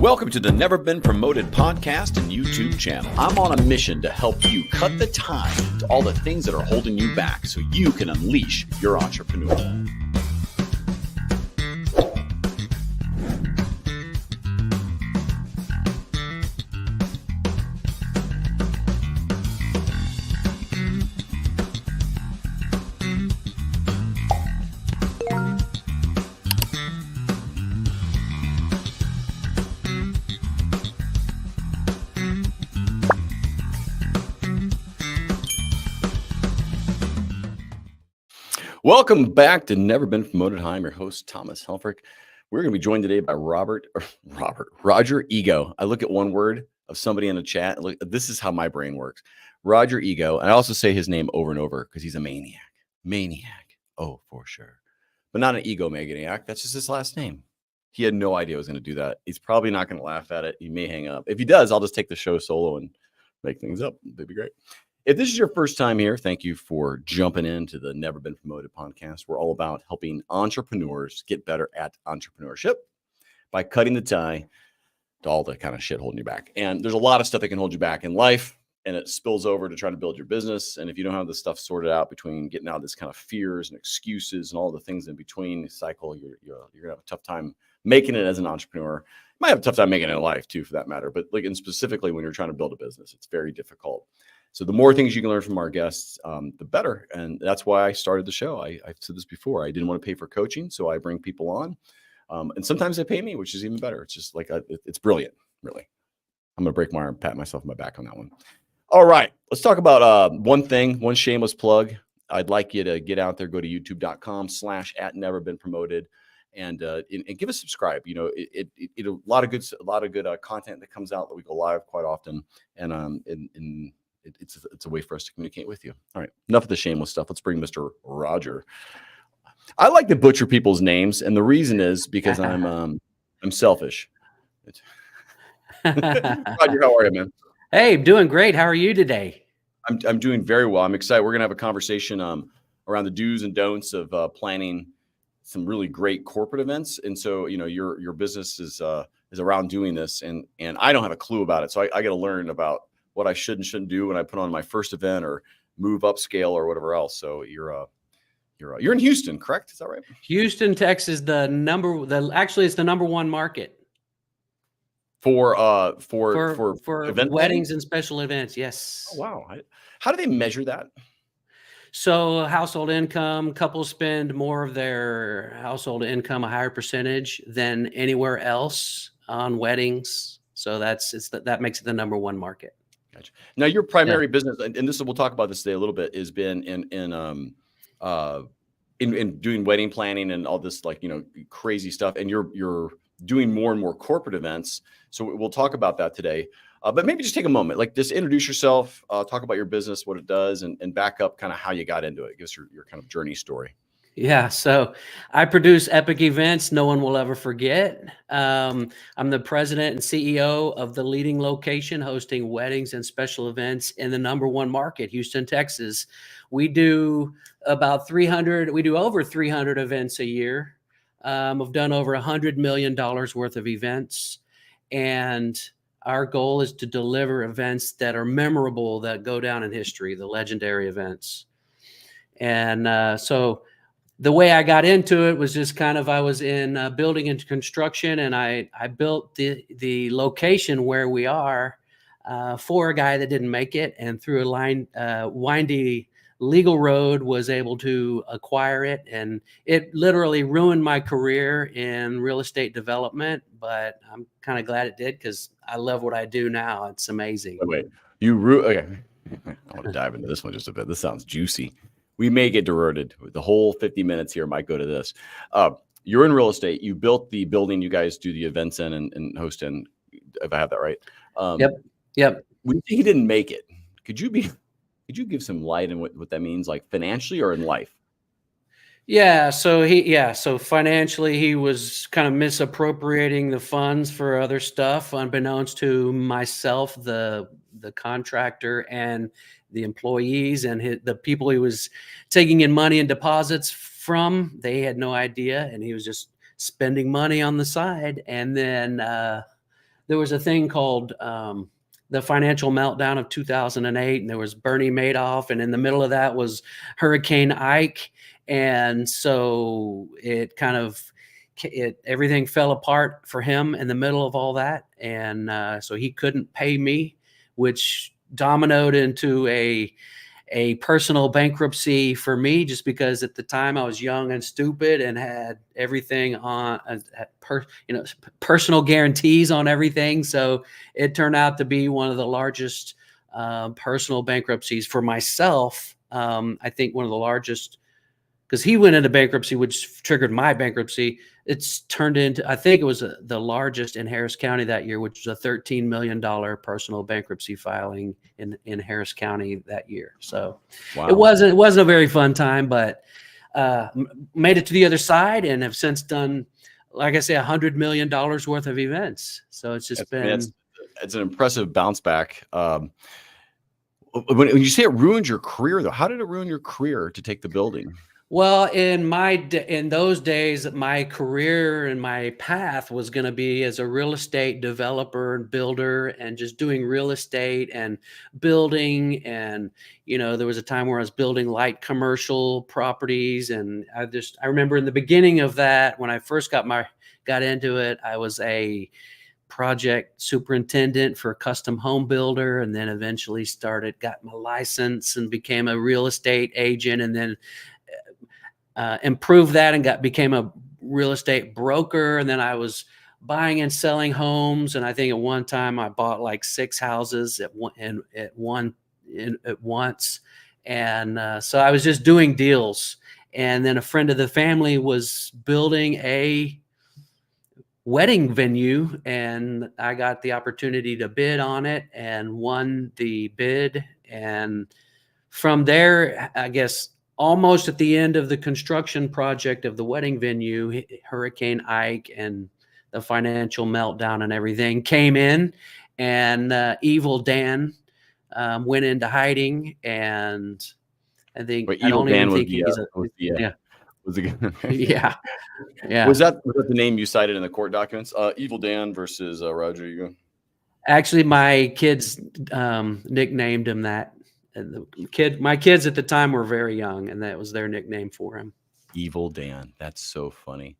Welcome to the Never Been Promoted podcast and YouTube channel. I'm on a mission to help you cut the time to all the things that are holding you back so you can unleash your entrepreneur. Welcome back to Never Been Promoted. Hi, I'm your host, Thomas Helfrich. We're going to be joined today by Roger Ego. I look at one word of somebody in a chat. And look, this is how my brain works. Roger Ego. And I also say his name over and over because he's a maniac. Maniac. Oh, for sure. But not an egomaniac. That's just his last name. He had no idea I was going to do that. He's probably not going to laugh at it. He may hang up. If he does, I'll just take the show solo and make things up. That'd be great. If this is your first time here, thank you for jumping into the Never Been Promoted podcast. We're all about helping entrepreneurs get better at entrepreneurship by cutting the tie to all the kind of shit holding you back. And there's a lot of stuff that can hold you back in life, and it spills over to trying to build your business. And if you don't have this stuff sorted out between getting out of this kind of fears and excuses and all the things in between the cycle, you're going to have a tough time making it as an entrepreneur. You might have a tough time making it in life too, for that matter. But and specifically when you're trying to build a business, it's very difficult. So the more things you can learn from our guests, the better. And that's why I started the show. I've said this before. I didn't want to pay for coaching, so I bring people on. And sometimes they pay me, which is even better. It's just like, it's brilliant, really. I'm going to break my arm, pat myself on my back on that one. All right, let's talk about one shameless plug. I'd like you to get out there, go to youtube.com/@neverbeenpromoted and give us a subscribe. You know, it a lot of good content that comes out that we go live quite often. And it's a way for us to communicate with you. All right, enough of the shameless stuff. Let's bring Mr. Roger. I like to butcher people's names, and the reason is because I'm selfish. Roger, how are you, man? Hey, doing great. How are you today? I'm doing very well. I'm excited. We're gonna have a conversation around the do's and don'ts of planning some really great corporate events. And so, you know, your business is around doing this, and I don't have a clue about it. So I got to learn about what I should and shouldn't do when I put on my first event or move upscale or whatever else. So you're in Houston, correct? Is that right? Houston, Texas, it's the number one market for event weddings and special events. Yes. Oh, wow. How do they measure that? So household income, couples spend more of their household income, a higher percentage than anywhere else on weddings. So that makes it the number one market. Gotcha. Now your primary business, and we'll talk about this today a little bit, has been in doing wedding planning and all this, like, you know, crazy stuff. And you're doing more and more corporate events. So we'll talk about that today. But maybe just take a moment, like just introduce yourself, talk about your business, what it does, and back up kind of how you got into it. Give us your kind of journey story. Yeah, so I produce epic events no one will ever forget. I'm the president and CEO of the leading location hosting weddings and special events in the number one market, Houston, Texas. We do over 300 events a year. We've done over $100 million worth of events. And our goal is to deliver events that are memorable, that go down in history, the legendary events. And so the way I got into it was just kind of, I was in building and construction, and I built the location where we are for a guy that didn't make it, and through a windy legal road was able to acquire it. And it literally ruined my career in real estate development, but I'm kind of glad it did because I love what I do now. It's amazing. Okay. I want to dive into this one just a bit. This sounds juicy. We may get diverted. The whole 50 minutes here might go to this. You're in real estate. You built the building you guys do the events in and host in, if I have that right. Yep. He didn't make it. Could you give some light on what that means, like financially or in life? So financially he was kind of misappropriating the funds for other stuff, unbeknownst to myself, the contractor, and the employees, and the people he was taking in money and deposits from. They had no idea, and he was just spending money on the side. And then there was a thing called the financial meltdown of 2008, and there was Bernie Madoff, and in the middle of that was Hurricane Ike, and so it kind of everything fell apart for him in the middle of all that, and so he couldn't pay me, which dominoed into a personal bankruptcy for me, just because at the time I was young and stupid and had everything on, personal guarantees on everything. So it turned out to be one of the largest personal bankruptcies for myself. I think one of the largest, because he went into bankruptcy, which triggered my bankruptcy. It's turned into, I think it was the largest in Harris County that year, which was a $13 million personal bankruptcy filing in Harris County that year. So Wow. it wasn't a very fun time, but made it to the other side and have since done, like I say, $100 million worth of events. So it's just it's an impressive bounce back. When you say it ruined your career, though, how did it ruin your career to take the building? Well, in those days, my career and my path was going to be as a real estate developer and builder, and just doing real estate and building. And, there was a time where I was building light commercial properties. And I remember in the beginning of that, when I first got into it, I was a project superintendent for a custom home builder, and then eventually got my license and became a real estate agent, and then improved that and became a real estate broker. And then I was buying and selling homes. And I think at one time I bought like 6 houses at once. And so I was just doing deals. And then a friend of the family was building a wedding venue, and I got the opportunity to bid on it and won the bid. And from there, I guess, almost at the end of the construction project of the wedding venue, Hurricane Ike and the financial meltdown and everything came in, and Evil Dan went into hiding. And I think Evil Dan was the yeah. Was that the name you cited in the court documents? Evil Dan versus Roger Ego. Actually, my kids nicknamed him that. And my kids at the time were very young, and that was their nickname for him. Evil Dan. That's so funny.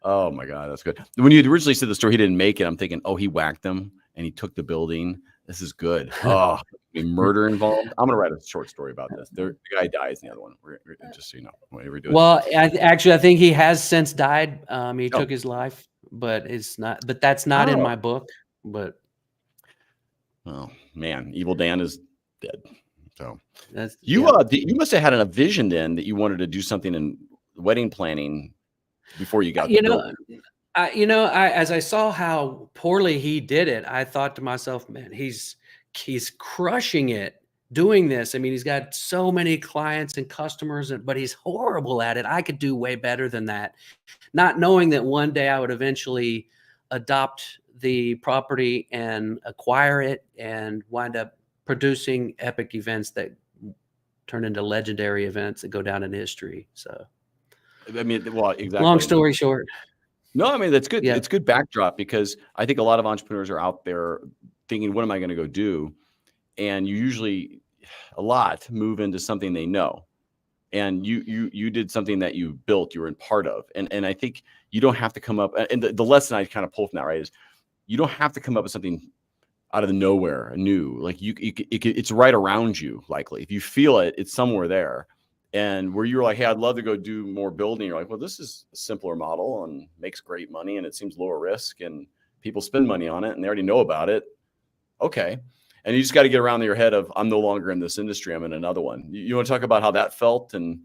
Oh my God, that's good. When you originally said the story, he didn't make it. I'm thinking, oh, he whacked them and he took the building. This is good. Oh, murder involved. I'm gonna write a short story about this. The guy dies in the other one. Just so you know, whenever we do it. Well, I think he has since died. He took his life, but that's not in my book. But oh man, Evil Dan is dead. So you must have had a vision then that you wanted to do something in wedding planning before you got as I saw how poorly he did it, I thought to myself, man, he's crushing it doing this. I mean, he's got so many clients and customers, but he's horrible at it. I could do way better than that. Not knowing that one day I would eventually adopt the property and acquire it and wind up producing epic events that turn into legendary events that go down in history. So, I mean, well, exactly. Long story short. No, I mean, that's good. Yeah. It's good backdrop, because I think a lot of entrepreneurs are out there thinking, what am I going to go do? And you usually move into something they know. And you did something that you built, you were in part of. And I think you don't have to come up, and the lesson I kind of pull from that, right, is you don't have to come up with something out of the nowhere, new. Like it's right around you. Likely, if you feel it, it's somewhere there. And where you're like, hey, I'd love to go do more building. You're like, well, this is a simpler model and makes great money, and it seems lower risk, and people spend money on it, and they already know about it. Okay, and you just got to get around your head of, I'm no longer in this industry. I'm in another one. You want to talk about how that felt and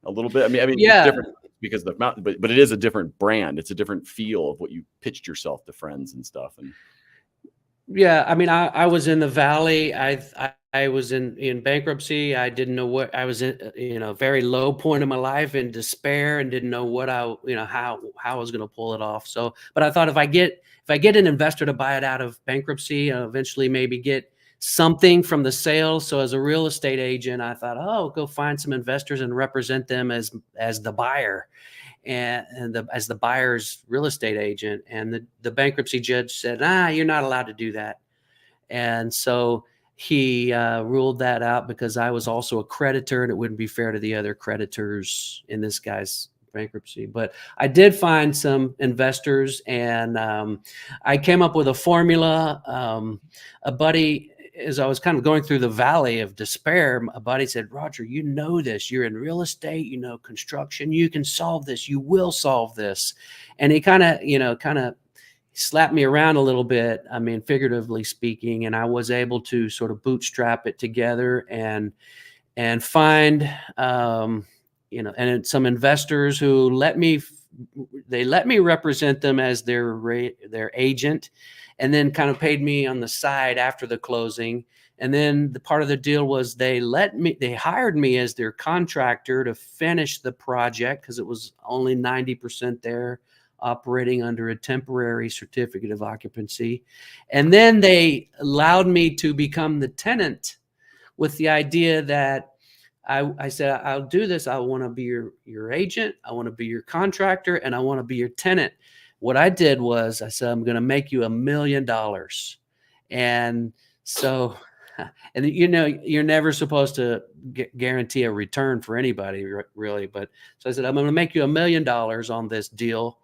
a little bit? I mean, yeah. It's different because the mountain, but it is a different brand. It's a different feel of what you pitched yourself to friends and stuff. And yeah, I mean, I was in the Valley. I was in bankruptcy. I didn't know what I was in, a very low point in my life, in despair, and didn't know what how I was going to pull it off. So, but I thought if I get an investor to buy it out of bankruptcy, I'll eventually maybe get something from the sale. So as a real estate agent, I thought, oh, go find some investors and represent them as the buyer. and as the buyer's real estate agent. And the bankruptcy judge said, you're not allowed to do that. And so he ruled that out because I was also a creditor, and it wouldn't be fair to the other creditors in this guy's bankruptcy. But I did find some investors, and I came up with a formula. A buddy, as I was kind of going through the valley of despair, a buddy said, Roger, you know this. You're in real estate, you know construction. You can solve this. You will solve this. And he kind of slapped me around a little bit, I mean, figuratively speaking, and I was able to sort of bootstrap it together and find and some investors who let me represent them as their agent, and then kind of paid me on the side after the closing. And then the part of the deal was they hired me as their contractor to finish the project, because it was only 90% there, operating under a temporary certificate of occupancy. And then they allowed me to become the tenant, with the idea that I said, I'll do this. I want to be your agent. I want to be your contractor, and I want to be your tenant. What I did was I said, I'm going to make you $1 million. And so, and you're never supposed to guarantee a return for anybody, really. But so I said, I'm going to make you $1 million on this deal.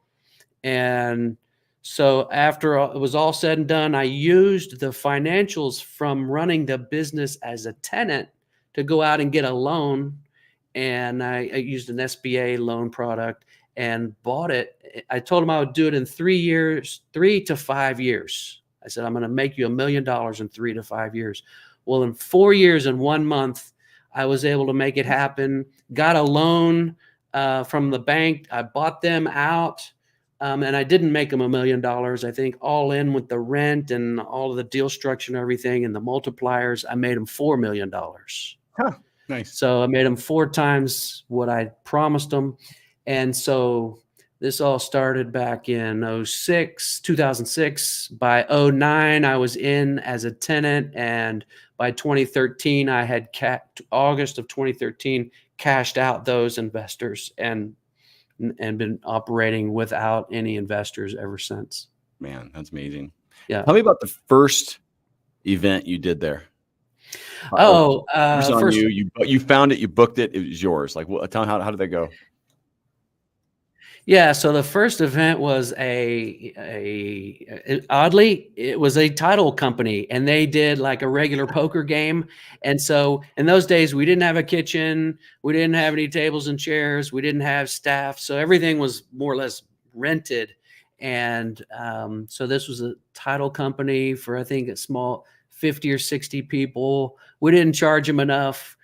And so after it was all said and done, I used the financials from running the business as a tenant to go out and get a loan. And I used an SBA loan product and bought it. I told him I would do it in 3 to 5 years. I said, I'm going to make you $1 million in 3 to 5 years. Well, in 4 years and 1 month, I was able to make it happen. Got a loan from the bank. I bought them out. And I didn't make them $1 million. I think all in with the rent and all of the deal structure and everything and the multipliers, I made them $4 million. Huh, nice. So I made them 4 times what I promised them. And so this all started back in 2006. By 2009, I was in as a tenant. And by 2013, I had August of 2013, cashed out those investors and been operating without any investors ever since. Man, that's amazing. Yeah. Tell me about the first event you did there. First, you found it, you booked it, it was yours. Like, tell me how did that go? Yeah, so the first event was oddly, it was a title company, and they did like a regular poker game. And so in those days, we didn't have a kitchen, we didn't have any tables and chairs, we didn't have staff, so everything was more or less rented. And so this was a title company for, I think, a small 50 or 60 people. We didn't charge them enough.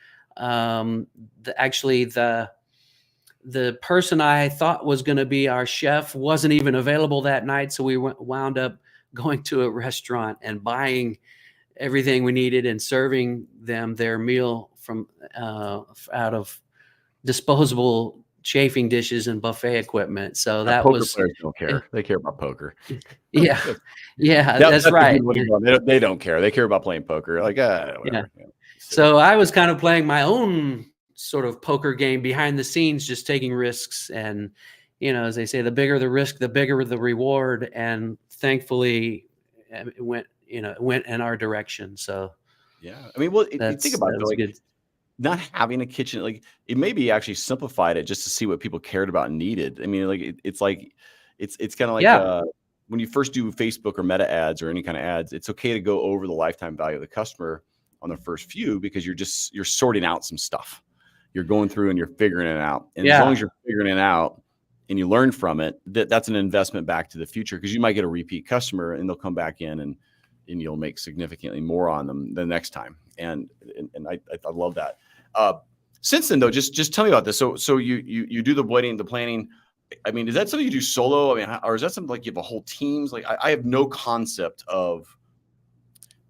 The person I thought was going to be our chef wasn't even available that night. So we wound up going to a restaurant and buying everything we needed and serving them their meal from out of disposable chafing dishes and buffet equipment. So that poker was, players don't care. They care about poker. Yeah, that's right. They don't care. They care about playing poker. Like, whatever. Yeah. So I was kind of playing my own sort of poker game behind the scenes, just taking risks. And, as they say, the bigger the risk, the bigger the reward. And thankfully it went in our direction. So, yeah, I mean, well, you think about it, like, not having a kitchen, like, it maybe actually simplified it just to see what people cared about and needed. I mean, like, it's kind of like, when you first do Facebook or Meta ads or any kind of ads, it's okay to go over the lifetime value of the customer on the first few, because you're sorting out some stuff. You're going through and you're figuring it out. And as long as you're figuring it out and you learn from it, that's an investment back to the future, because you might get a repeat customer and they'll come back in and you'll make significantly more on them the next time. And I love that. Since then though, just tell me about this. So you do the wedding, the planning. I mean, is that something you do solo? I mean, or is that something like you have a whole teams? Like, I have no concept of,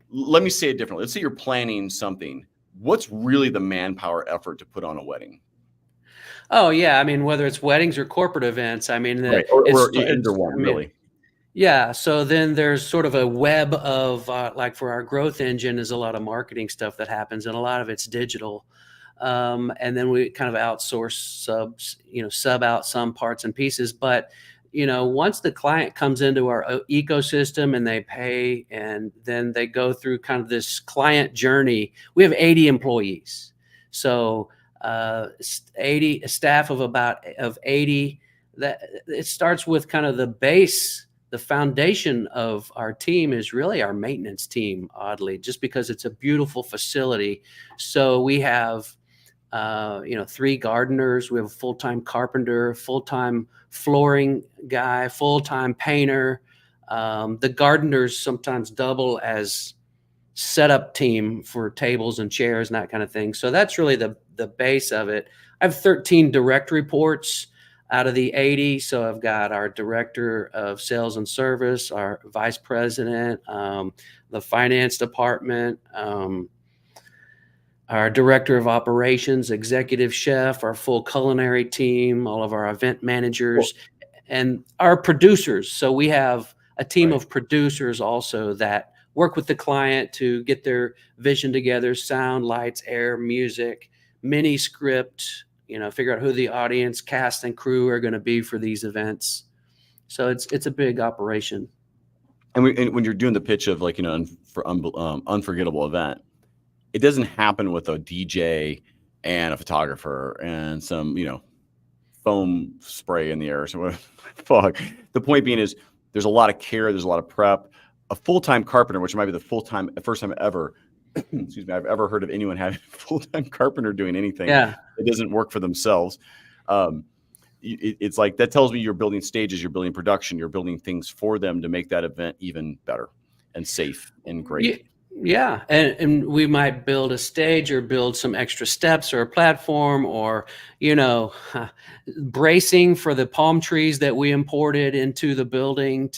let me say it differently. Let's say you're planning something. What's really the manpower effort to put on a wedding? Oh yeah. I mean, whether it's weddings or corporate events, I mean, right. or either one, really. Yeah. So then there's sort of a web of like for our growth engine is a lot of marketing stuff that happens, and a lot of it's digital. And then we kind of outsource sub out some parts and pieces. But, once the client comes into our ecosystem and they pay, and then they go through kind of this client journey, we have 80 employees. So a staff of 80, that it starts with kind of the base. The foundation of our team is really our maintenance team, oddly, just because it's a beautiful facility. So we have 3 gardeners. We have a full-time carpenter, full-time flooring guy, full-time painter. The gardeners sometimes double as setup team for tables and chairs and that kind of thing. So that's really the base of it. I have 13 direct reports out of the 80. So I've got our director of sales and service, our vice president, the finance department, our director of operations, executive chef, our full culinary team, all of our event managers, and our producers. So we have a team of producers also that work with the client to get their vision together: sound, lights, air, music, mini script, figure out who the audience, cast, and crew are going to be for these events. So it's a big operation. And when you're doing the pitch of unforgettable event, it doesn't happen with a DJ and a photographer and some, foam spray in the air or something. Fuck. The point being is there's a lot of care. There's a lot of prep. A full-time carpenter, which might be the first time ever, excuse me, I've ever heard of anyone having a full-time carpenter doing anything. Yeah. It doesn't work for themselves. It's like, that tells me you're building stages, you're building production, you're building things for them to make that event even better and safe and great. Yeah. And we might build a stage or build some extra steps or a platform or, bracing for the palm trees that we imported into the building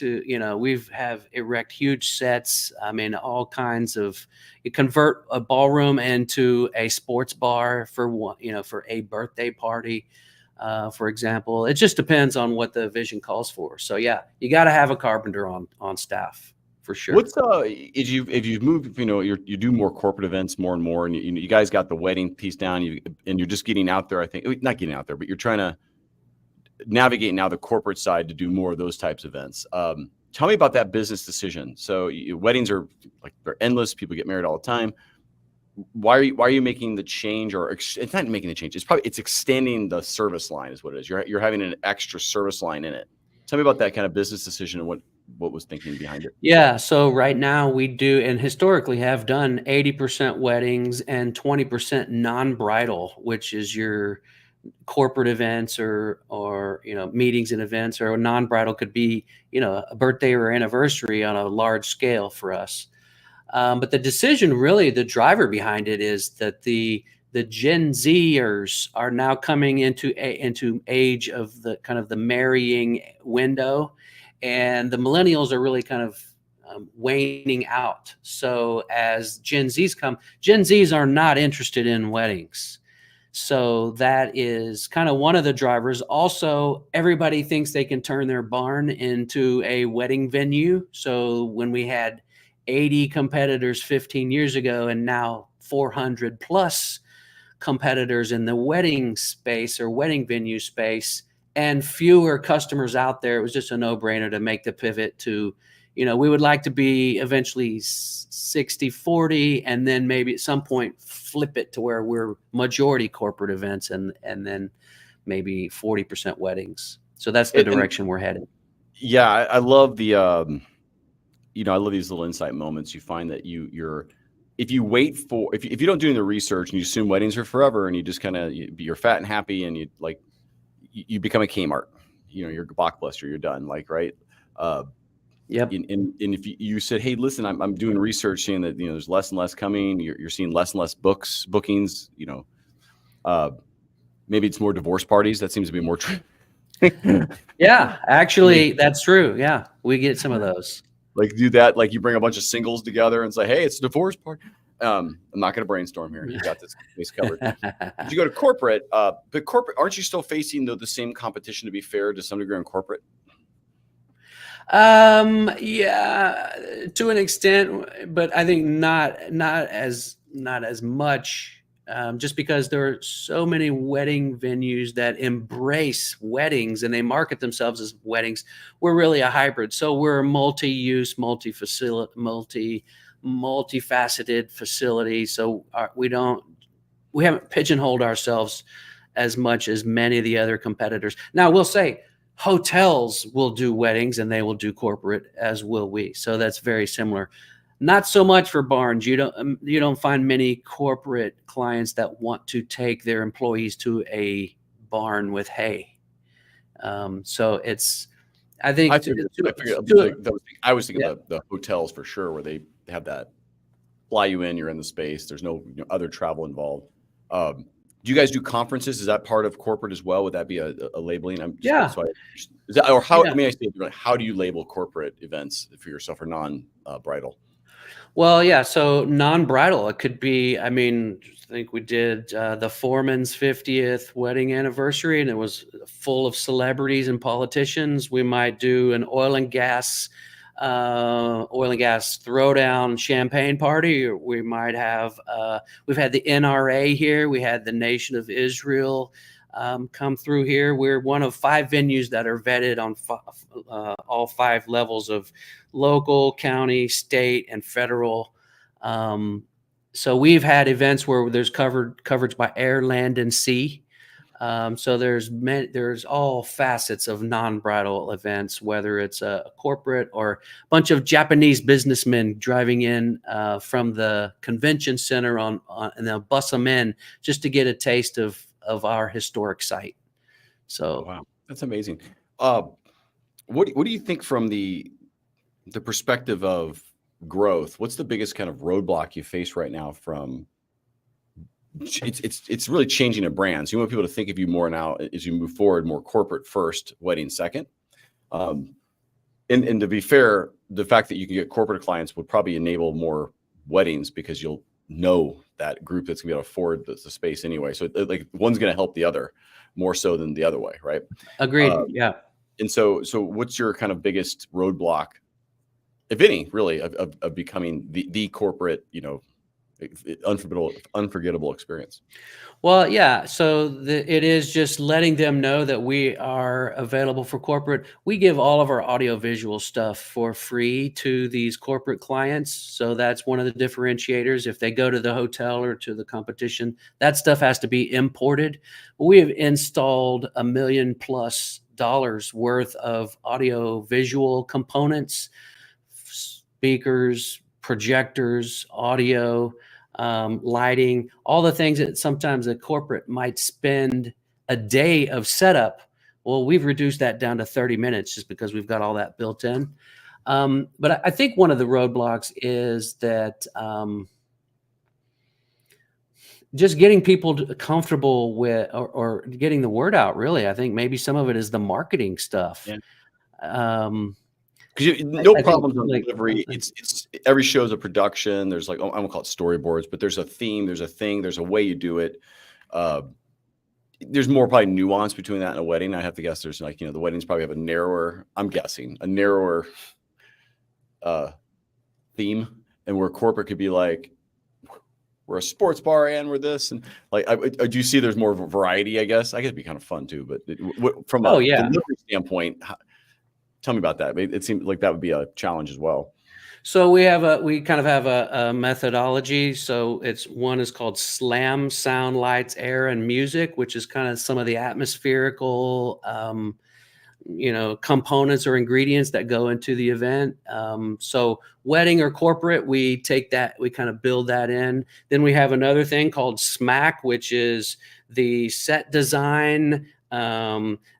we've erect huge sets. I mean, all kinds of, you convert a ballroom into a sports bar for for a birthday party, for example. It just depends on what the vision calls for. So yeah, you got to have a carpenter on staff. For sure. What's if you've moved, you do more corporate events more and more, and you guys got the wedding piece down, and you're just getting out there. I think not getting out there, but you're trying to navigate now the corporate side to do more of those types of events. Tell me about that business decision. So weddings are they're endless. People get married all the time. Why are you making the change? Or it's not making the change. It's extending the service line is what it is. You're having an extra service line in it. Tell me about that kind of business decision and what was thinking behind it. Yeah. So right now we do, and historically have done 80% weddings and 20% non-bridal, which is your corporate events or meetings and events, or non-bridal could be, a birthday or anniversary on a large scale for us. But the decision, really, the driver behind it is that the Gen Zers are now coming into age of the kind of the marrying window, and the millennials are really kind of waning out. So as Gen Zs come, Gen Zs are not interested in weddings. So that is kind of one of the drivers. Also, everybody thinks they can turn their barn into a wedding venue. So when we had 80 competitors 15 years ago and now 400 plus competitors in the wedding space or wedding venue space and fewer customers out there, it was just a no-brainer to make the pivot to, we would like to be eventually 60-40 and then maybe at some point flip it to where we're majority corporate events and then maybe 40% weddings. So that's the direction we're headed. Yeah, I love the I love these little insight moments. You find that if you don't do the research and you assume weddings are forever and you just kind of you're fat and happy and you become a Kmart, you're a Blockbuster, you're done, right? Yep. And if you said, hey, listen, I'm doing research, seeing that there's less and less coming. You're seeing less and less bookings. Maybe it's more divorce parties. That seems to be more true. Yeah, actually, that's true. Yeah, we get some of those. Do that. You bring a bunch of singles together and say, hey, it's a divorce party. I'm not going to brainstorm here. You got this case covered. If you go to corporate, but corporate, aren't you still facing the same competition, to be fair, to some degree in corporate? Yeah, to an extent, but I think not as much just because there are so many wedding venues that embrace weddings and they market themselves as weddings. We're really a hybrid. So we're a multi-use, multifaceted facility. So we haven't pigeonholed ourselves as much as many of the other competitors. Now, we'll say hotels will do weddings and they will do corporate, as will we. So that's very similar. Not so much for barns. You don't find many corporate clients that want to take their employees to a barn with hay. So it's, I think, I was thinking of the hotels for sure, where they have that fly you in, you're in the space. There's no other travel involved. Do you guys do conferences? Is that part of corporate as well? Would that be a labeling? How do you label corporate events for yourself or non-bridal? Well, yeah. So non-bridal, it could be, I think we did the foreman's 50th wedding anniversary, and it was full of celebrities and politicians. We might do an oil and gas throwdown champagne party. Or we might have, we've had the NRA here. We had the Nation of Israel come through here. We're one of 5 venues that are vetted on all 5 levels of local, county, state, and federal. So we've had events where there's coverage by air, land, and sea. So there's all facets of non-bridal events, whether it's a corporate or a bunch of Japanese businessmen driving in from the convention center and they'll bus them in just to get a taste of our historic site. So wow, that's amazing. What do you think from the perspective of growth? What's the biggest kind of roadblock you face right now from it's really changing a brand. So you want people to think of you more now as you move forward, more corporate first, wedding second. And to be fair, the fact that you can get corporate clients would probably enable more weddings because you'll know that group that's gonna be able to afford the space anyway. So like one's gonna help the other more so than the other way, right? Agreed. Yeah. And so what's your kind of biggest roadblock, if any, really, of becoming the corporate, unforgettable experience? Well, yeah. So it is just letting them know that we are available for corporate. We give all of our audiovisual stuff for free to these corporate clients. So that's one of the differentiators. If they go to the hotel or to the competition, that stuff has to be imported. We have installed $1 million+ worth of audiovisual components, speakers, projectors, audio, lighting, all the things that sometimes a corporate might spend a day of setup. Well, we've reduced that down to 30 minutes just because we've got all that built in. But I think one of the roadblocks is that just getting people comfortable with or getting the word out, really. I think maybe some of it is the marketing stuff. Yeah. Because no problems on delivery. It's every show's a production. There's like, I won't call it storyboards, but there's a theme, there's a thing, there's a way you do it. There's more probably nuance between that and a wedding. I have to guess there's like, the weddings probably have a narrower theme, and where corporate could be like, we're a sports bar and we're this, and like, I do see there's more variety, I guess. I guess it'd be kind of fun too, but from a delivery standpoint, tell me about that. It seems like that would be a challenge as well. So we kind of have a methodology. So one is called SLAM, sound, lights, air, and music, which is kind of some of the atmospherical, components or ingredients that go into the event. So wedding or corporate, we take that, we kind of build that in. Then we have another thing called SMAC, which is the set design.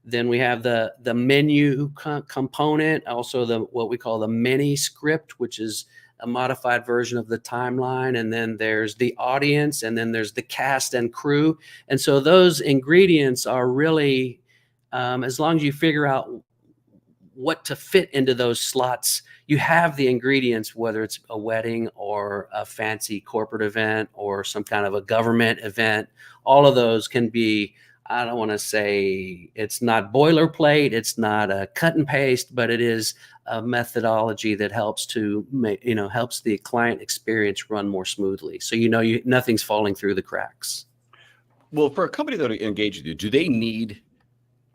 Then we have the menu component, also what we call the mini script, which is a modified version of the timeline. And then there's the audience, and then there's the cast and crew. And so those ingredients are really, as long as you figure out what to fit into those slots, you have the ingredients, whether it's a wedding or a fancy corporate event or some kind of a government event. All of those can be I don't want to say it's not boilerplate, it's not a cut and paste, but it is a methodology that helps to make, helps the client experience run more smoothly. So, nothing's falling through the cracks. Well, for a company that engage with you, do they need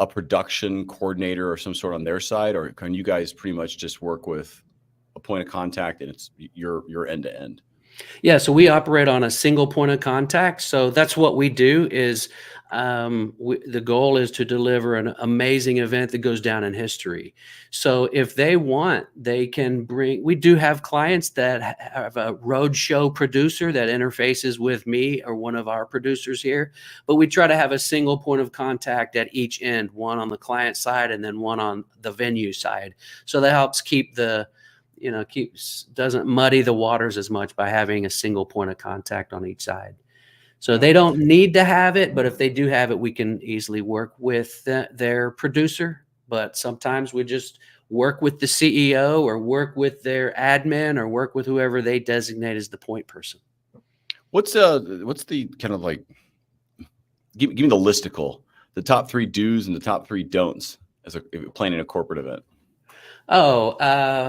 a production coordinator or some sort on their side, or can you guys pretty much just work with a point of contact and it's your end to end? Yeah, so we operate on a single point of contact. So that's what we do is the goal is to deliver an amazing event that goes down in history. So if they want, they can we do have clients that have a roadshow producer that interfaces with me or one of our producers here, but we try to have a single point of contact at each end, one on the client side and then one on the venue side. So that helps keep doesn't muddy the waters as much by having a single point of contact on each side. So they don't need to have it, but if they do have it, we can easily work with their producer. But sometimes we just work with the CEO or work with their admin or work with whoever they designate as the point person. What's the kind of like, give me the listicle, the top 3 do's and the top 3 don'ts as planning a corporate event?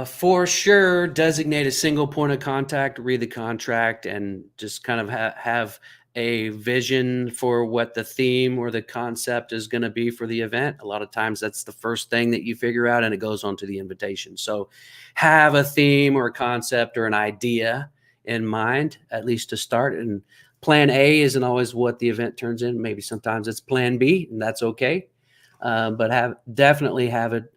For sure, designate a single point of contact, read the contract, and just kind of have a vision for what the theme or the concept is going to be for the event. A lot of times that's the first thing that you figure out, and it goes on to the invitation. So have a theme or a concept or an idea in mind, at least to start. And plan A isn't always what the event turns in. Maybe sometimes it's plan B, and that's okay. But definitely have a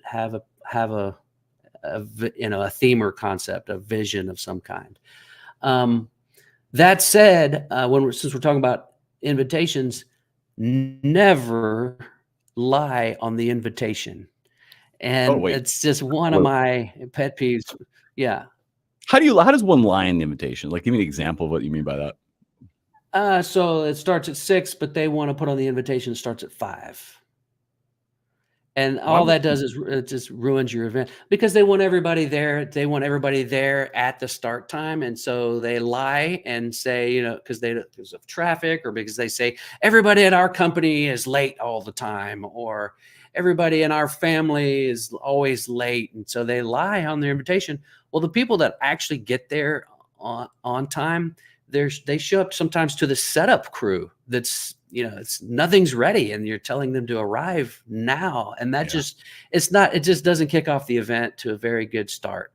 theme or concept, a vision of some kind. That said, since we're talking about invitations, never lie on the invitation. And it's just one of my pet peeves. Yeah. How does one lie in the invitation? Like, give me an example of what you mean by that. So it starts at 6, but they want to put on the invitation starts at 5. And all that does is it just ruins your event because they want everybody there. They want everybody there at the start time. And so they lie and say, because of traffic, or because they say everybody at our company is late all the time, or everybody in our family is always late. And so they lie on their invitation. Well, the people that actually get there on time, they show up sometimes to the setup crew that's, it's nothing's ready and you're telling them to arrive now. And that it just doesn't kick off the event to a very good start.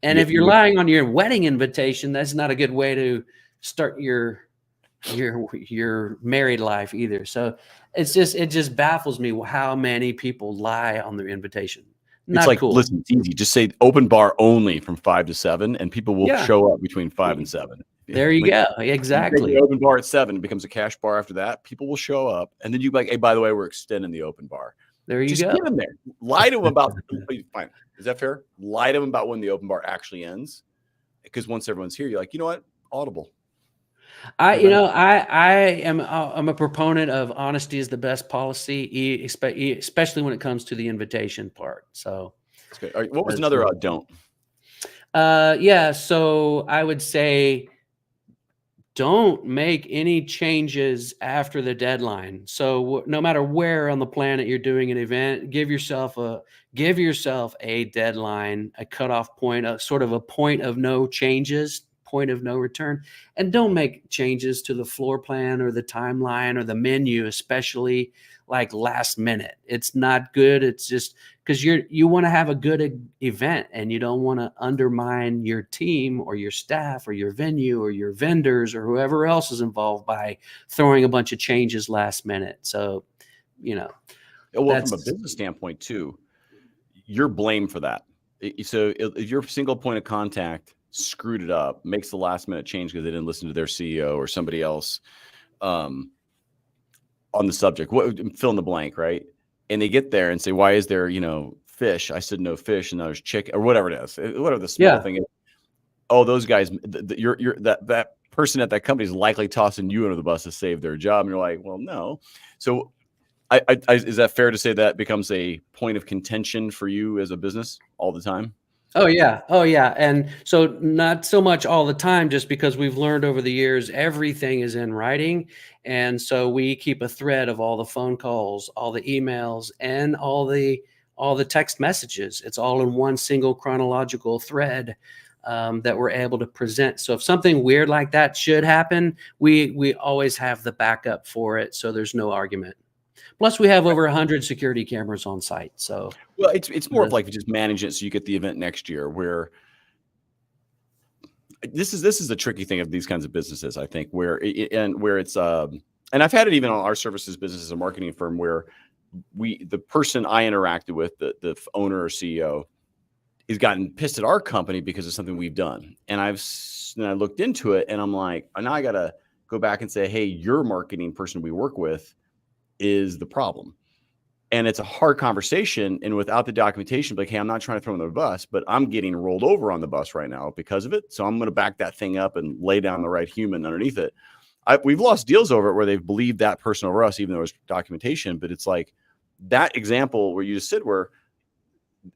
And if you're lying on your wedding invitation, that's not a good way to start your married life either. So it just baffles me how many people lie on their invitation. It's like, cool. Listen, it's easy. Just say open bar only from 5 to 7 and people will show up between 5 and 7. There you go. Exactly. The open bar at 7 becomes a cash bar after that. People will show up, and then you like, hey, by the way, we're extending the open bar. There you go. Just get them there. Lie to them about. Fine. Is that fair? Lie to them about when the open bar actually ends, because once everyone's here, you're like, you know what? Audible. I'm a proponent of honesty is the best policy, especially when it comes to the invitation part. So that's good. All right, what was another don't? So I would say, don't make any changes after the deadline. So no matter where on the planet you're doing an event, give yourself a deadline, a cutoff point, a sort of a point of no changes, point of no return. And don't make changes to the floor plan or the timeline or the menu, especially like last minute. It's not good. It's just because you want to have a good event and you don't want to undermine your team or your staff or your venue or your vendors or whoever else is involved by throwing a bunch of changes last minute. So, well, from a business standpoint too, you're blamed for that. So if your single point of contact screwed it up, makes the last minute change because they didn't listen to their CEO or somebody else, on the subject, fill in the blank, right? And they get there and say, why is there, fish? I said no fish, and there's chicken or whatever it is, whatever the small thing is. Oh, those guys, that person at that company is likely tossing you under the bus to save their job. And you're like, well, no. So is that fair to say that becomes a point of contention for you as a business all the time? Oh yeah. Oh yeah. And so not so much all the time, just because we've learned over the years, everything is in writing. And so we keep a thread of all the phone calls, all the emails, and all the text messages. It's all in one single chronological thread, that we're able to present. So if something weird like that should happen, we always have the backup for it. So there's no argument. Plus we have over 100 security cameras on site. So Well, it's more of the like just manage it so you get the event next year. Where this is a tricky thing of these kinds of businesses, I think, where it's and I've had it even on our services business as a marketing firm, where the person I interacted with, the owner or CEO, has gotten pissed at our company because of something we've done. And I looked into it, and I'm like, now I got to go back and say, hey, your marketing person we work with is the problem. And it's a hard conversation. And without the documentation, like, hey, I'm not trying to throw them on the bus, but I'm getting rolled over on the bus right now because of it. So I'm going to back that thing up and lay down the right human underneath it. We've lost deals over it where they've believed that person over us, even though it was documentation. But it's like that example where you just said, where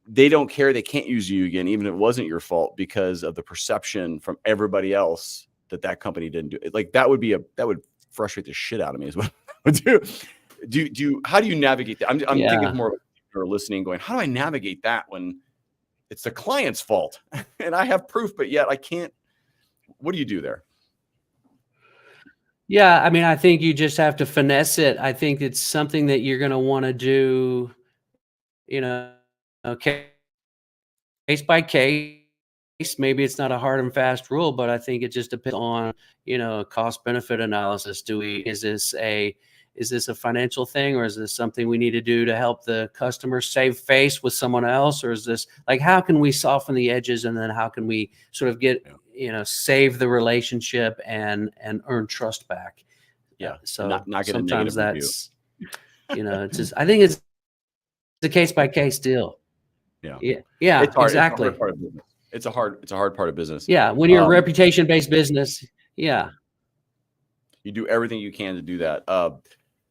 they don't care, they can't use you again, even if it wasn't your fault, because of the perception from everybody else that company didn't do it. Like that would frustrate the shit out of me, is what I would do. How do you navigate that? I'm thinking more of a listening, going, how do I navigate that when it's the client's fault and I have proof, but yet I can't? What do you do there? Yeah, I mean, I think you just have to finesse it. I think it's something that you're going to want to do, you know, okay, case by case. Maybe it's not a hard and fast rule, but I think it just depends on, cost benefit analysis. Is this a financial thing, or is this something we need to do to help the customer save face with someone else? Or is this like, how can we soften the edges, and then how can we sort of get, save the relationship and earn trust back? Yeah. So not get sometimes a negative that's, it's just, I think it's a case by case deal. review. Yeah. Yeah, It's hard. exactly. It's a hard part of business. Yeah. When you're a reputation based business. Yeah. You do everything you can to do that.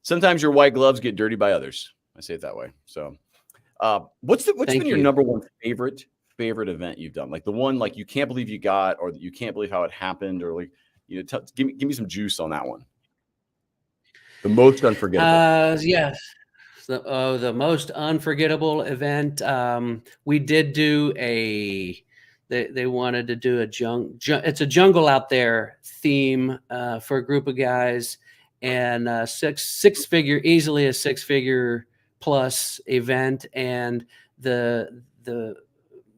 Sometimes your white gloves get dirty by others. I say it that way. So, what's been your number one favorite event you've done? Like the one, like, you can't believe you got, or that you can't believe how it happened, or like, give me some juice on that one. The most unforgettable. Yes. The most unforgettable event. We did do they wanted to do it's a jungle out there theme for a group of guys, and easily a six figure plus event. And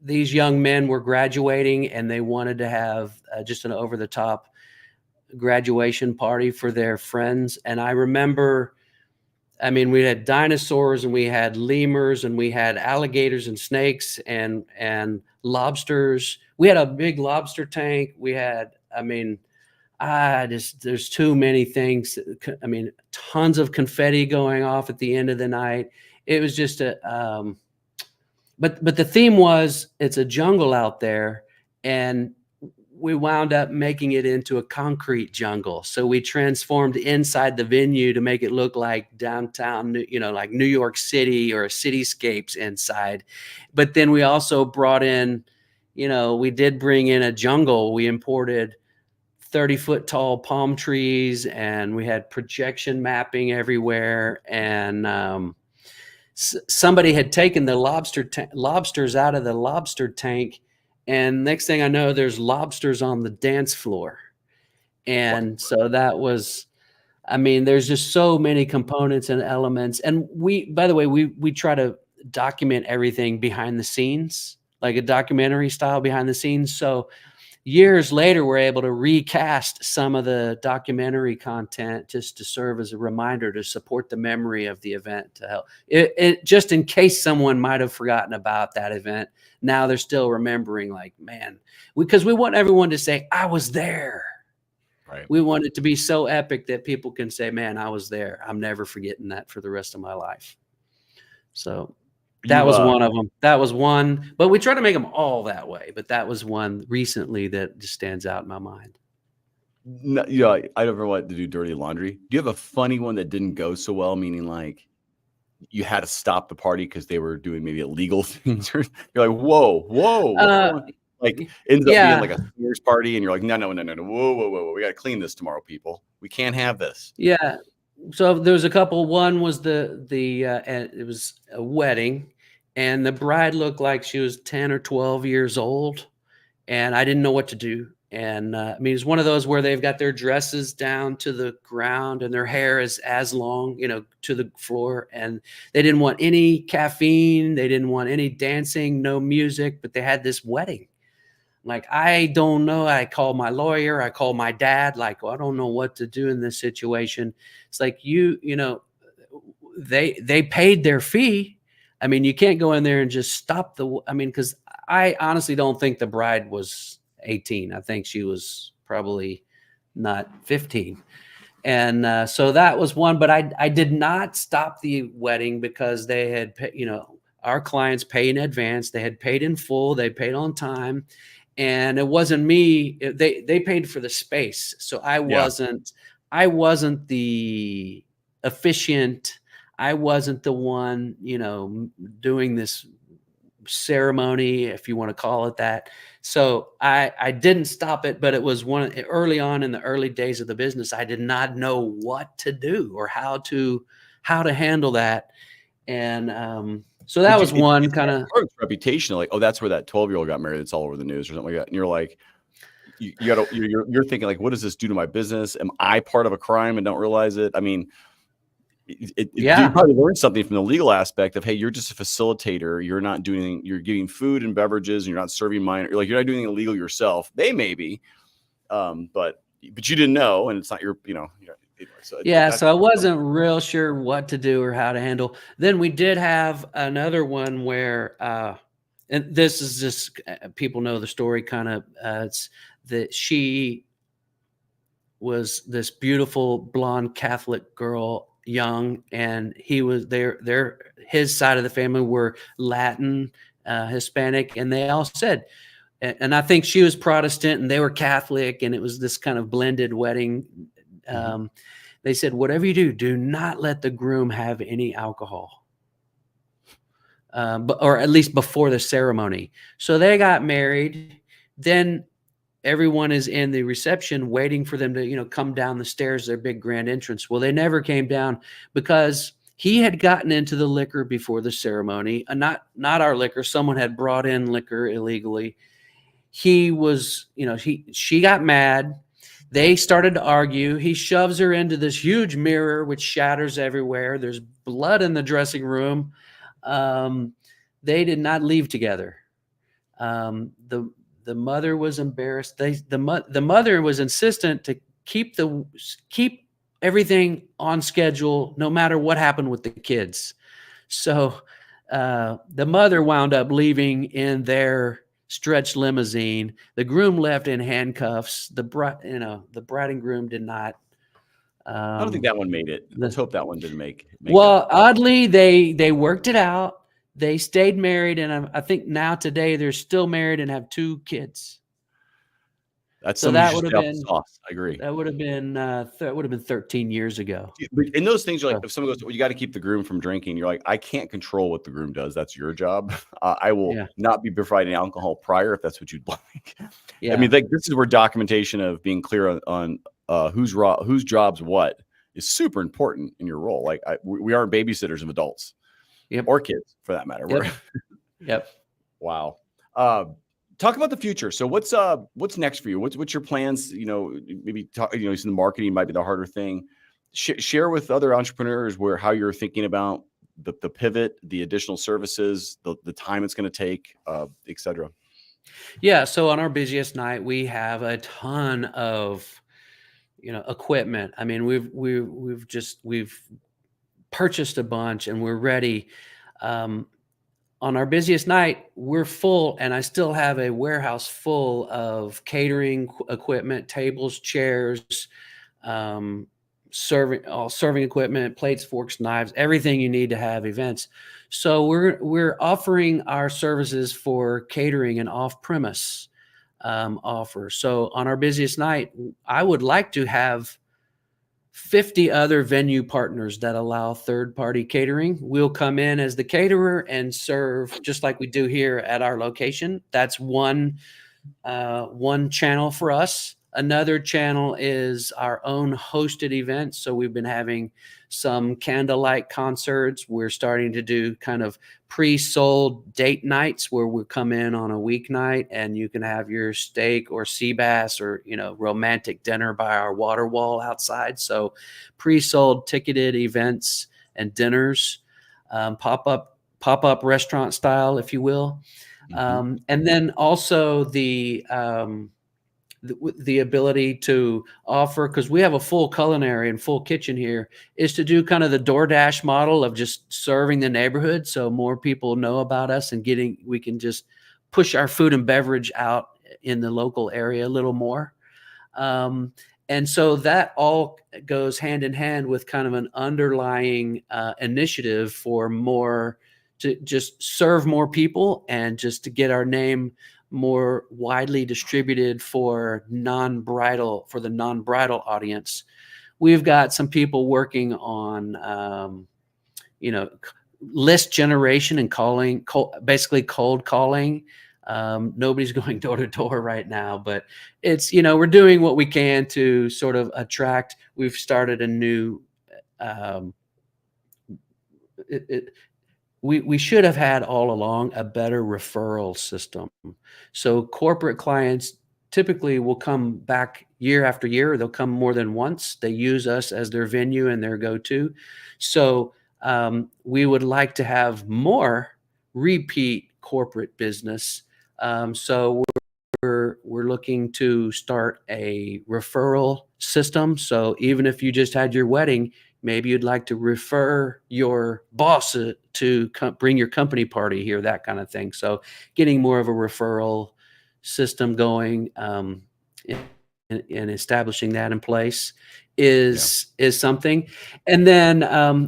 these young men were graduating, and they wanted to have just an over the top graduation party for their friends. And I remember, I mean, we had dinosaurs, and we had lemurs, and we had alligators and snakes and lobsters. We had a big lobster tank. We had, there's too many things. I mean, tons of confetti going off at the end of the night. It was just but the theme was, it's a jungle out there, and we wound up making it into a concrete jungle. So we transformed inside the venue to make it look like downtown, like New York City or cityscapes inside. But then we also brought in, we did bring in a jungle. We imported 30-foot tall palm trees, and we had projection mapping everywhere. And somebody had taken the lobsters out of the lobster tank, and next thing I know, there's lobsters on the dance floor. And so that was, there's just so many components and elements. And by the way, we try to document everything behind the scenes, like a documentary style behind the scenes. So years later, we're able to recast some of the documentary content just to serve as a reminder to support the memory of the event, to help it just in case someone might have forgotten about that event. Now they're still remembering, like, man, because we want everyone to say, I was there. Right. We want it to be so epic that people can say, man, I was there. I'm never forgetting that for the rest of my life. So that was one of them. That was one, but we try to make them all that way. But that was one recently that just stands out in my mind. No, I don't ever want to do dirty laundry. Do you have a funny one that didn't go so well? Meaning, like, you had to stop the party because they were doing maybe illegal things, or you're like, whoa, what's Uh, going? Like ends up being like yeah, a Sears party, and you're like, no, whoa, we got to clean this tomorrow, people. We can't have this. yeah. So there was a couple. One was and it was a wedding, and the bride looked like she was 10 or 12 years old, and I didn't know what to do. And I mean, it's one of those where they've got their dresses down to the ground and their hair is as long, to the floor. And they didn't want any caffeine. They didn't want any dancing, no music, but they had this wedding. Like, I don't know. I called my lawyer. I called my dad. Like, well, I don't know what to do in this situation. It's like, they paid their fee. I mean, you can't go in there and just stop because I honestly don't think the bride was 18. I think she was probably not 15. And so that was one, but I did not stop the wedding because they had, our clients pay in advance. They had paid in full. They paid on time. And it wasn't me. They paid for the space. So I wasn't the officiant. I wasn't the one, doing this ceremony, if you want to call it that. So I didn't stop it, but it was early on in the early days of the business. I did not know what to do or how to handle that. And so that was one kind of reputation. Like, oh, that's where that 12-year-old got married. It's all over the news or something like that. And you're like, you're thinking like, what does this do to my business? Am I part of a crime and don't realize it? I mean, you probably learned something from the legal aspect of, hey, you're just a facilitator. You're not doing, you're giving food and beverages, and you're not serving minor. Like, you're not doing illegal yourself. They may be, but you didn't know, and it's not your, So so I wasn't real sure what to do or how to handle. Then we did have another one where, and this is just people know the story kind of. It's that she was this beautiful blonde Catholic girl, young, and he was his side of the family were Latin, Hispanic, and they all said, and I think she was Protestant and they were Catholic, and it was this kind of blended wedding. They said, whatever you do not let the groom have any alcohol, or at least before the ceremony. So they got married. Then everyone is in the reception waiting for them to, come down the stairs, their big grand entrance. Well, they never came down because he had gotten into the liquor before the ceremony, not our liquor. Someone had brought in liquor illegally. He was, she got mad. They started to argue. He shoves her into this huge mirror, which shatters everywhere. There's blood in the dressing room. They did not leave together. The mother was embarrassed. The mother was insistent to keep everything on schedule, no matter what happened with the kids. So the mother wound up leaving in their stretch limousine. The groom left in handcuffs. The bride and groom did not. I don't think that one made it. Let's hope that one didn't make well, oddly, they worked it out. They stayed married, and I think now today they're still married and have 2 kids. That's so that would have been. I agree. That would have been 13 years ago. But in those things, you're like, if someone goes, well, you got to keep the groom from drinking. You're like, I can't control what the groom does. That's your job. I will not be providing alcohol prior if that's what you'd like. I mean, like, this is where documentation of being clear on whose job's what is super important in your role. Like, we aren't babysitters of adults, or kids for that matter. Yep. Wow. Talk about the future. So what's next for you? What's your plans? Maybe talk, the marketing might be the harder thing. Share with other entrepreneurs how you're thinking about the pivot, the additional services, the time it's going to take, et cetera. Yeah. So on our busiest night, we have a ton of, equipment. I mean, we've purchased a bunch and we're ready. On our busiest night, we're full, and I still have a warehouse full of catering equipment, tables, chairs, serving equipment, plates, forks, knives, everything you need to have events. So we're offering our services for catering and off-premise offer. So on our busiest night, I would like to have 50 other venue partners that allow third-party catering. We'll come in as the caterer and serve just like we do here at our location. That's one channel for us. Another channel is our own hosted events. So we've been having some candlelight concerts. We're starting to do kind of pre-sold date nights where we come in on a weeknight and you can have your steak or sea bass or, romantic dinner by our water wall outside. So pre-sold ticketed events and dinners, pop-up restaurant style, if you will. And then also the ability to offer, because we have a full culinary and full kitchen here, is to do kind of the DoorDash model of just serving the neighborhood. So more people know about us and we can just push our food and beverage out in the local area a little more. And so that all goes hand in hand with kind of an underlying initiative for to just serve more people and just to get our name more widely distributed for the non-bridal audience. We've got some people working on, list generation and basically cold calling. Nobody's going door to door right now, but it's, we're doing what we can to sort of attract. We've started a new, we should have had all along a better referral system. So corporate clients typically will come back year after year. They'll come more than once. They use us as their venue and their go-to. So we would like to have more repeat corporate business. So we're looking to start a referral system. So even if you just had your wedding, maybe you'd like to refer your boss to bring your company party here, that kind of thing. So getting more of a referral system going and establishing that in place is something. And then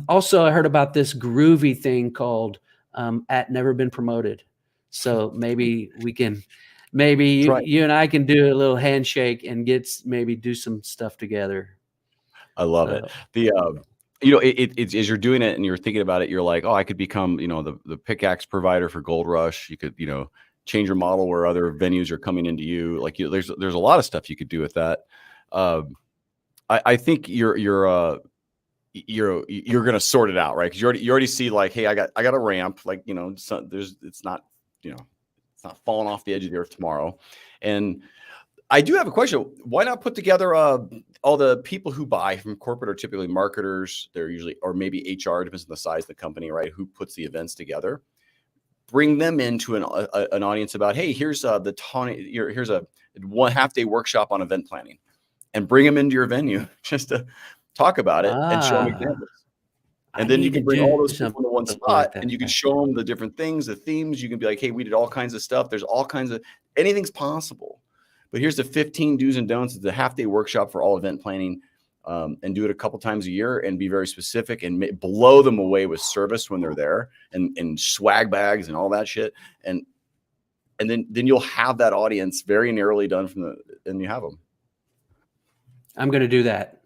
also I heard about this groovy thing called at Never Been Promoted. So maybe we can, you and I can do a little handshake and maybe do some stuff together. I love it. It's as you're doing it and you're thinking about it, you're like, oh, I could become, the pickaxe provider for Gold Rush. You could, change your model where other venues are coming into you. Like there's a lot of stuff you could do with that. I think you're going to sort it out, right? Because you already see like, hey, I got a ramp, like, it's not falling off the edge of the earth tomorrow. And I do have a question. Why not put together all the people who buy from corporate are typically marketers. They're usually, or maybe HR, depends on the size of the company, right? Who puts the events together? Bring them into an audience about, hey, here's a 1.5 day workshop on event planning, and bring them into your venue just to talk about it and show them examples. And then you can bring all those people into one spot and you can show them the different things, the themes. You can be like, hey, we did all kinds of stuff. There's all kinds of, anything's possible. But here's the 15 do's and don'ts. It's a half-day workshop for all event planning, and do it a couple times a year and be very specific and blow them away with service when they're there and swag bags and all that shit. And then you'll have that audience very narrowly done and you have them. I'm going to do that.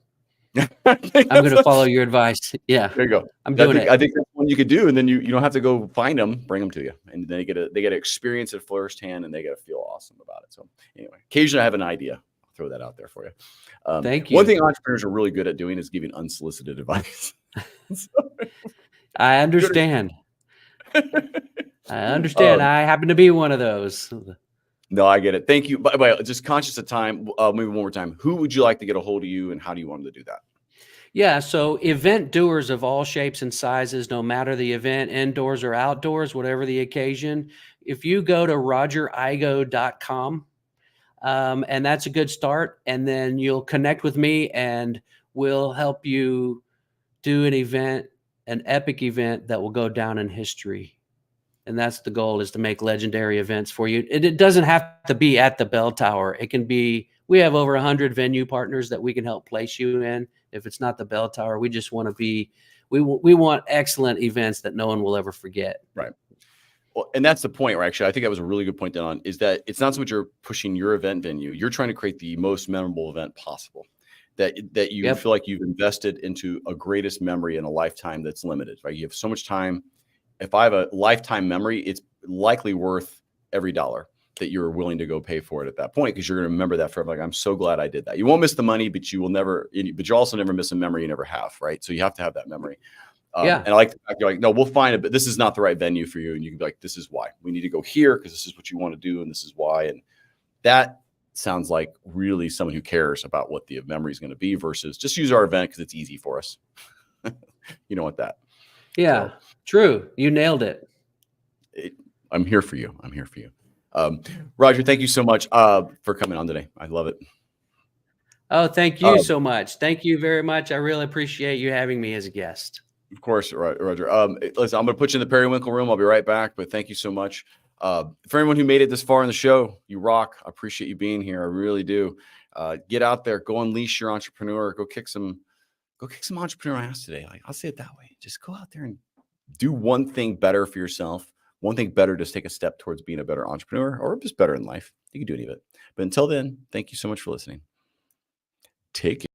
I'm going to follow your advice. Yeah. There you go. I'm doing it. I think that's one you could do. And then you don't have to go find them, bring them to you. And then they get to experience it firsthand and they get to feel awesome about it. So anyway, occasionally I have an idea. I'll throw that out there for you. Thank you. One thing entrepreneurs are really good at doing is giving unsolicited advice. I understand. I happen to be one of those. No, I get it. Thank you. By the way, just conscious of time, maybe one more time. Who would you like to get a hold of you and how do you want them to do that? Yeah, so event doers of all shapes and sizes, no matter the event, indoors or outdoors, whatever the occasion. If you go to rogerigo.com, and that's a good start, and then you'll connect with me and we'll help you do an epic event that will go down in history. And that's the goal, is to make legendary events for you. It doesn't have to be at the bell tower. It can be, we have over 100 venue partners that we can help place you in. If it's not the bell tower, we just want to be, we want excellent events that no one will ever forget. Right. Well, and that's the point, right? Actually, I think that was a really good point, Don, is that it's not so much you're pushing your event venue. You're trying to create the most memorable event possible. that you Yep. feel like you've invested into a greatest memory in a lifetime that's limited, right? You have so much time. If I have a lifetime memory, it's likely worth every dollar that you're willing to go pay for it at that point, because you're going to remember that forever. Like, I'm so glad I did that. You won't miss the money, but you will never, but you also never miss a memory you never have, right? So you have to have that memory. Yeah. And I like the fact you're like, no, we'll find it, but this is not the right venue for you. And you can be like, this is why we need to go here, because this is what you want to do, and this is why. And that sounds like really someone who cares about what the memory is going to be versus just use our event because it's easy for us. You don't want that. Yeah. So, true. You nailed it. I'm here for you. I'm here for you. Roger, thank you so much for coming on today. I love it. Oh, thank you so much. Thank you very much. I really appreciate you having me as a guest. Of course, Roger. Listen, I'm going to put you in the periwinkle room. I'll be right back, but thank you so much. For anyone who made it this far in the show, you rock. I appreciate you being here. I really do. Get out there, go unleash your entrepreneur, go kick some entrepreneur ass today. Like, I'll say it that way. Just go out there and do one thing better for yourself. One thing better, just take a step towards being a better entrepreneur or just better in life. You can do any of it. But until then, thank you so much for listening. Take care.